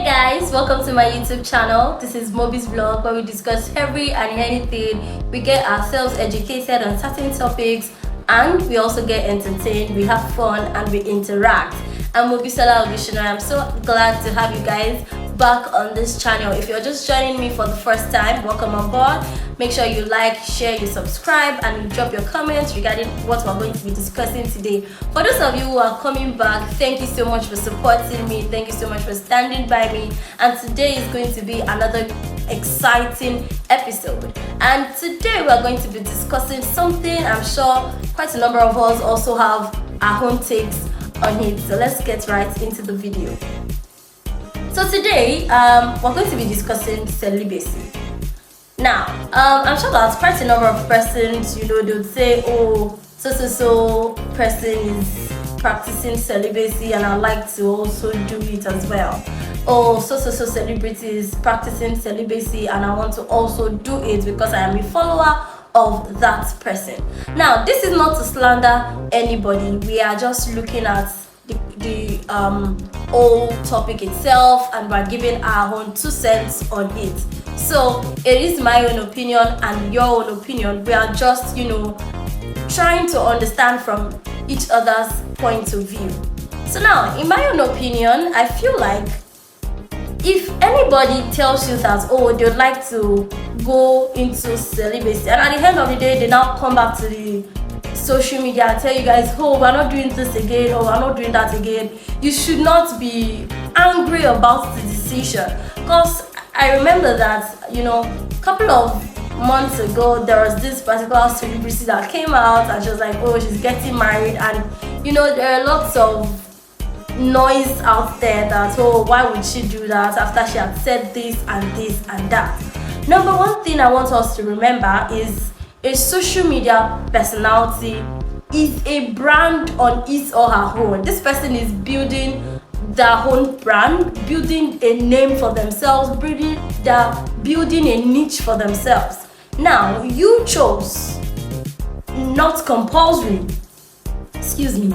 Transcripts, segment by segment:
Guys, welcome to my YouTube channel. This is MOBIZ vlog, where we discuss every and anything. We get ourselves educated on certain topics and we also get entertained, we have fun and we interact. I'm Mobisola Ogishino. I'm so glad to have you guys back on this channel. If you're just joining me for the first time, welcome on board. Make sure you like, share, you subscribe, and you drop your comments regarding what we're going to be discussing today. For those of you who are coming back, thank you so much for supporting me. Thank you so much for standing by me. And today is going to be another exciting episode. And today we are going to be discussing something I'm sure quite a number of us also have our own takes on it. So let's get right into the video. So today we're going to be discussing celibacy. Now I'm sure that quite a number of persons, they'll say, oh, so person is practicing celibacy and I'd like to also do it as well. Oh, so celebrity is practicing celibacy and I want to also do it because I am a follower of that person. Now, this is not to slander anybody. We are just looking at the whole topic itself and we're giving our own 2 cents on it. So it is my own opinion and your own opinion. We are just trying to understand from each other's point of view. So now, in my own opinion, I feel like if anybody tells you that, oh, they'd like to go into celibacy, and at the end of the day they now come back to the social media and tell you guys, oh, we're not doing this again, or we're not doing that again, you should not be angry about the decision. Because I remember that a couple of months ago there was this particular celebrity that came out and she was like, oh, she's getting married, and there are lots of noise out there that, oh, why would she do that after she had said this and this and that. Number one thing I want us to remember is a social media personality is a brand on his or her own. This person is building their own brand, building a name for themselves, building a niche for themselves. Now, you chose, not compulsory. Excuse me.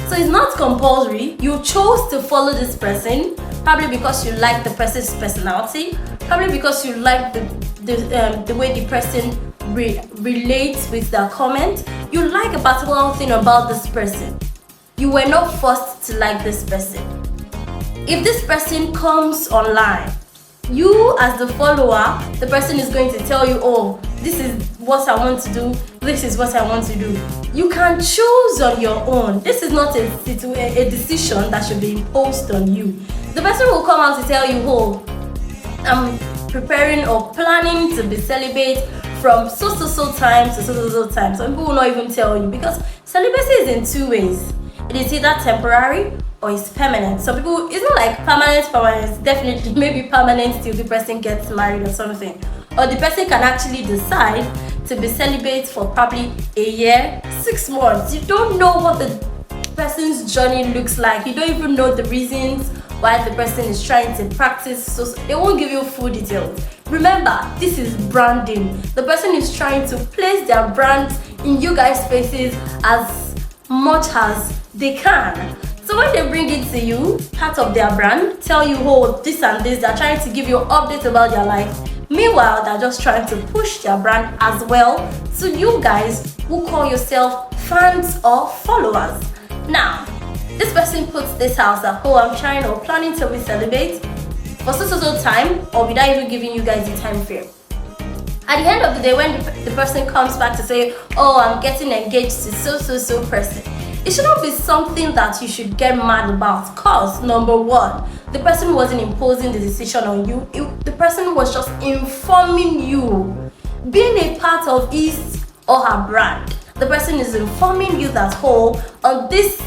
So it's not compulsory. You chose to follow this person, probably because you like the person's personality, probably because you like the way the person relates with their comment. You like a particular thing about this person. You were not forced to like this person. If this person comes online, you as the follower, the person is going to tell you, oh, this is what I want to do, this is what I want to do. You can choose on your own. This is not a decision that should be imposed on you. The person will come out to tell you, oh, I'm preparing or planning to be celibate from so time to so time. Some people will not even tell you, because celibacy is in 2 ways. It is either temporary or it's permanent. Some people, it's not like permanent, definitely maybe permanent till the person gets married or something. Or the person can actually decide to be celibate for probably a year, 6 months. You don't know what the person's journey looks like. You don't even know the reasons why the person is trying to practice. So they won't give you full details. Remember, this is branding. The person is trying to place their brand in you guys' faces as much as they can. So when they bring it to you, part of their brand, tell you, oh, this and this, they're trying to give you updates about their life. Meanwhile, they're just trying to push their brand as well to you guys who call yourself fans or followers. Now, this person puts this out that, oh, I'm trying or planning to be celibate for so time, or without even giving you guys a time frame. At the end of the day, when the person comes back to say, oh, I'm getting engaged to so person, it should not be something that you should get mad about, because number one, the person wasn't imposing the decision on you. The person was just informing you, being a part of his or her brand. The person is informing you that, oh, on this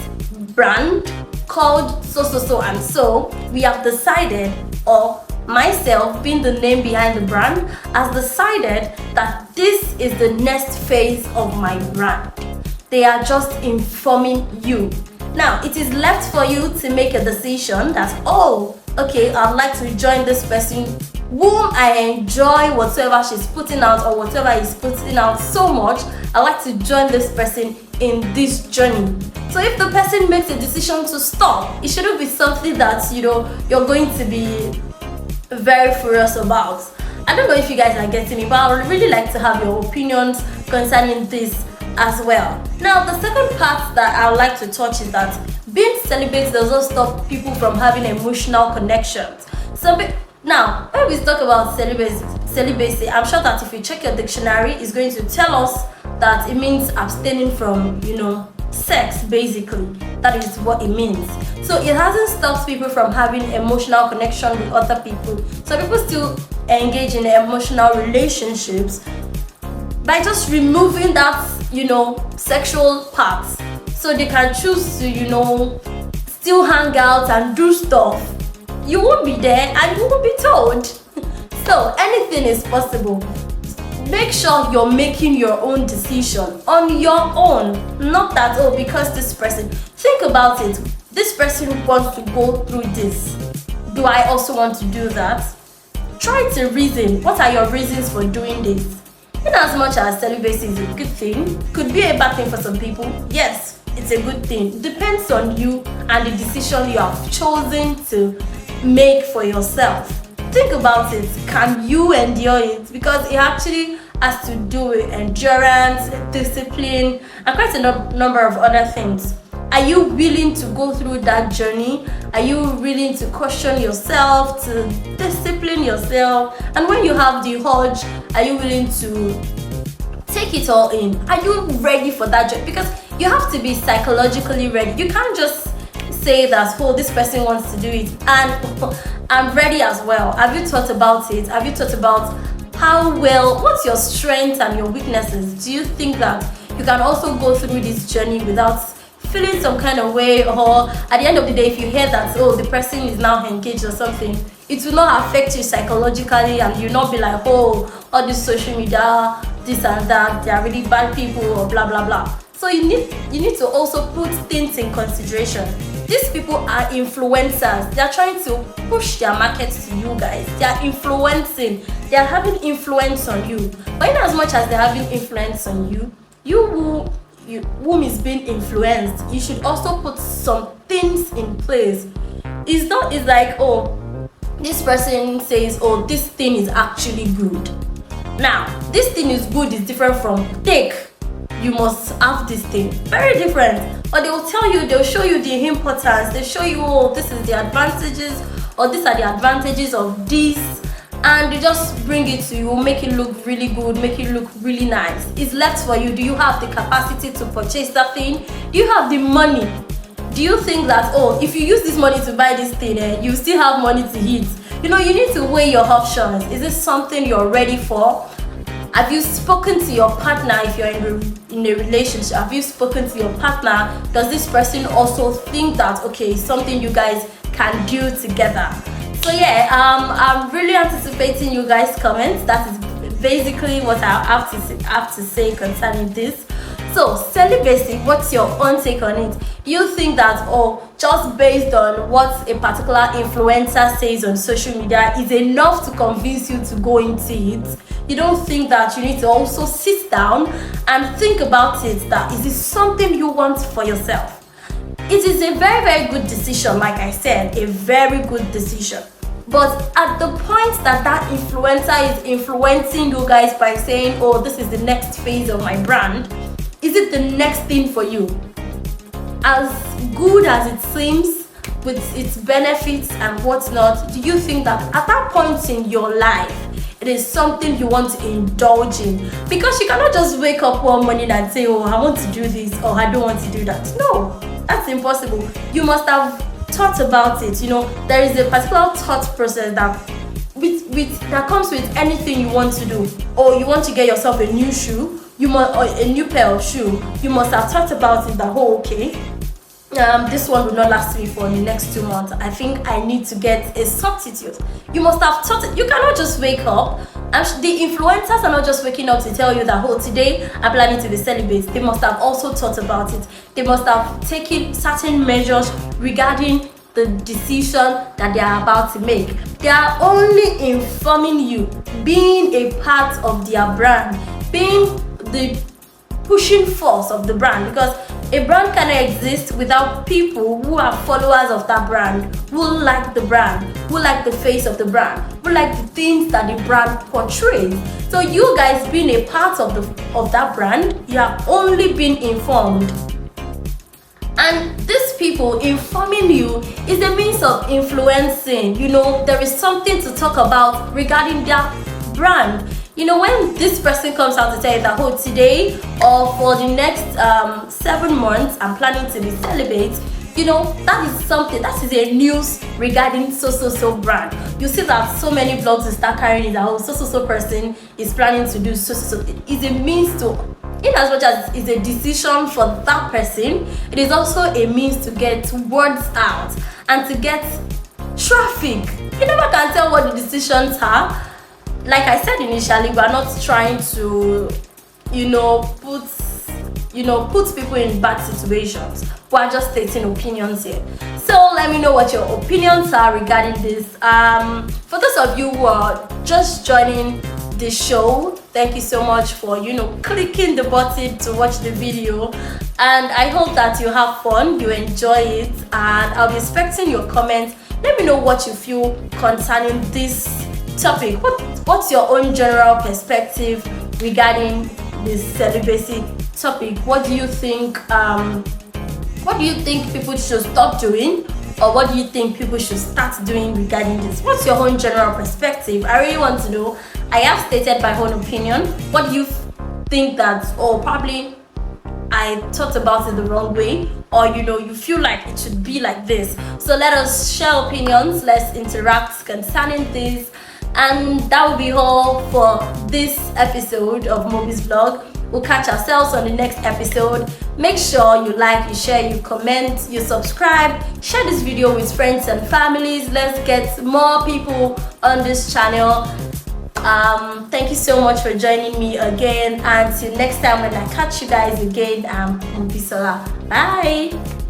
brand called so and so, we have decided, or myself being the name behind the brand, has decided that this is the next phase of my brand. They are just informing you. Now, it is left for you to make a decision that, oh, okay, I'd like to join this person whom I enjoy whatever she's putting out or whatever he's putting out so much. I'd like to join this person in this journey. So if the person makes a decision to stop, it shouldn't be something that you're going to be very furious about. I don't know if you guys are getting me, but I would really like to have your opinions concerning this as well. Now, the second part that I would like to touch is that being celibate does not stop people from having emotional connections. Now, when we talk about celibacy, I'm sure that if you check your dictionary, it's going to tell us that it means abstaining from, sex, basically. That is what it means. So it hasn't stopped people from having emotional connection with other people. So people still engage in emotional relationships by just removing that, sexual parts. So they can choose to, still hang out and do stuff. You won't be there and you won't be told. So anything is possible. Make sure you're making your own decision on your own. Not that, because this person. Think about it. This person wants to go through this. Do I also want to do that? Try to reason. What are your reasons for doing this? In as much as celibacy is a good thing, could be a bad thing for some people. Yes, it's a good thing. Depends on you and the decision you have chosen to make for yourself. Think about it. Can you endure it? Because it actually has to do with endurance, discipline, and quite a number of other things. Are you willing to go through that journey? Are you willing to caution yourself, to discipline yourself? And when you have the urge, are you willing to take it all in? Are you ready for that journey? Because you have to be psychologically ready. You can't just say that, this person wants to do it and I'm ready as well. Have you thought about it? Have you thought about what's your strengths and your weaknesses? Do you think that you can also go through this journey without feeling some kind of way, or at the end of the day, if you hear that, the person is now engaged or something, it will not affect you psychologically and you'll not be like, all this social media, this and that, they are really bad people or blah blah blah. So you need to also put things in consideration. These people are influencers. They are trying to push their markets to you guys. They are influencing. They are having influence on you. But in as much as they're having influence on you, whom is being influenced, you should also put some things in place. It's like, this person says, this thing is actually good. Now, this thing is good is different from you must have this thing. Very different. Or they will tell you, they'll show you the importance. They show you, this is the advantages, or these are the advantages of this, and they just bring it to you, make it look really good, make it look really nice. It's left for you. Do you have the capacity to purchase that thing? Do you have the money? Do you think that, if you use this money to buy this thing, you still have money to eat? You need to weigh your options. Is this something you're ready for? Have you spoken to your partner if you're in a relationship? Have you spoken to your partner? Does this person also think that, it's something you guys can do together? So yeah, I'm really anticipating you guys' comments. That is basically what I have to say concerning this. So celibacy, what's your own take on it? You think that, just based on what a particular influencer says on social media is enough to convince you to go into it? You don't think that you need to also sit down and think about it, that is this something you want for yourself? It is a very, very good decision, like I said, a very good decision. But at the point that influencer is influencing you guys by saying, this is the next phase of my brand, is it the next thing for you? As good as it seems, with its benefits and whatnot, do you think that at that point in your life, it is something you want to indulge in? Because you cannot just wake up one morning and say, I want to do this, or I don't want to do that. No, that's impossible. You must have thought about it. There is a particular thought process that comes with anything you want to do. Or you want to get yourself a new shoe, or a new pair of shoe. You must have thought about it that, this one will not last me for the next 2 months. I think I need to get a substitute. You must have thought it. You cannot just wake up. The influencers are not just waking up to tell you that, today I'm planning to be celibate. They must have also thought about it. They must have taken certain measures regarding the decision that they are about to make. They are only informing you, being a part of their brand, being the pushing force of the brand, because a brand cannot exist without people who are followers of that brand, who like the brand, who like the face of the brand, who like the things that the brand portrays. So you guys being a part of that brand, you have only been informed. And these people informing you is a means of influencing. There is something to talk about regarding their brand. When this person comes out to tell you that, oh, today or for the next 7 months I'm planning to be celibate, that is something, that is a news regarding so brand. You see that so many blogs will start carrying it that, oh, so person is planning to do so. It is a means to, in as much as it's a decision for that person, it is also a means to get words out and to get traffic. You never can tell what the decisions are. Like I said initially, we are not trying to, put people in bad situations. We are just stating opinions here. So let me know what your opinions are regarding this. For those of you who are just joining the show, thank you so much for clicking the button to watch the video, and I hope that you have fun, you enjoy it, and I'll be expecting your comments. Let me know what you feel concerning this topic. What's your own general perspective regarding this celibacy topic? What do you think people should stop doing, or what do you think people should start doing regarding this? What's your own general perspective? I really want to know. I have stated my own opinion. What do you think that, or probably I thought about it the wrong way, or you feel like it should be like this? So let us share opinions, let's interact concerning this. And that will be all for this episode of MOBIZ vlog. We'll catch ourselves on the next episode. Make sure you like, you share, you comment, you subscribe, share this video with friends and families. Let's get more people on this channel. Thank you so much for joining me again. Until next time when I catch you guys again, I'm Mobisola. Bye.